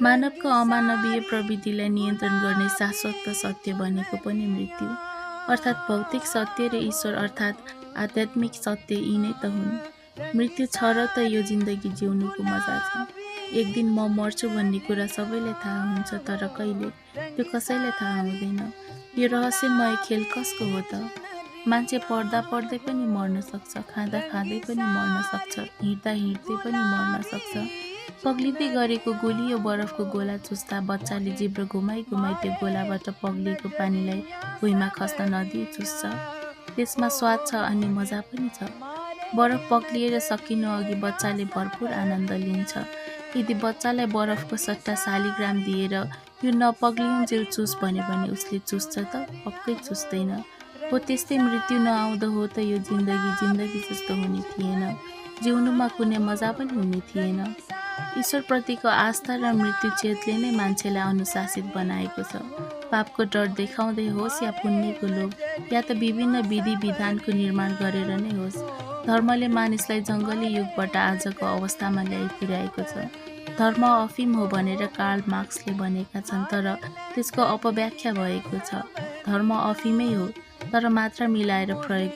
मानवको अमानवीय प्रवृत्तिलाई नियन्त्रण गर्ने शाश्वत सत्य भनेको पनि मृत्यु, अर्थात् भौतिक सत्य र ईश्वर अर्थात् आध्यात्मिक सत्य यी नै त हुन्। मृत्यु छ र त यो जिन्दगी जिउनुको मजा छ। एक दिन म मर्छु भन्ने कुरा सबैलाई थाहा हुन्छ, तर कहिले त्यो कसैलाई थाहा हुँदैन। यो रहस्यमय खेल कसको हो त? मान्छे पढ्दा पढ्दै पनि मर्न सक्छ, खाँदा खाँदै पनि मर्न सक्छ, हिँड्दा हिँड्दै पनि मर्न सक्छ। पग्लिँदै गरेको गोलियो बरफको गोला चुस्दा बच्चाले जिब्रो घुमाई घुमाई त्यो गोलाबाट पग्लिएको पानीलाई भुइँमा खस्न नदिई चुस्छ। त्यसमा स्वाद छ अनि मजा पनि छ। बरफ पग्लिएर सकिनु अघि बच्चाले भरपुर आनन्द लिन्छ। यदि बच्चालाई बरफको सट्टा शालिग्राम दिएर यो नपग्लिउन्जेल चुस भन्यो भने उसले चुस्छ त? पक्कै चुस्दैन। हो त्यस्तै मृत्यु नआउँदो हो त यो जिन्दगी जिन्दगी जस्तो हुने थिएन, जिउनुमा कुनै मजा पनि हुने थिएन। ईश्वरप्रतिको आस्था र मृत्यु चेतले नै मान्छेलाई अनुशासित बनाएको छ। पापको डर देखाउँदै होस् या पुण्यको लोभ, या त विभिन्न विधि विधानको निर्माण गरेर नै होस्, धर्मले मानिसलाई जङ्गली युगबाट आजको अवस्थामा ल्याइ पुर्याएको छ। धर्म अफिम हो भनेर कार्ल मार्क्सले भनेका छन्, तर त्यसको अपव्याख्या भएको छ। धर्म अफिमै हो, तर मात्रा मिलाएर प्रयोग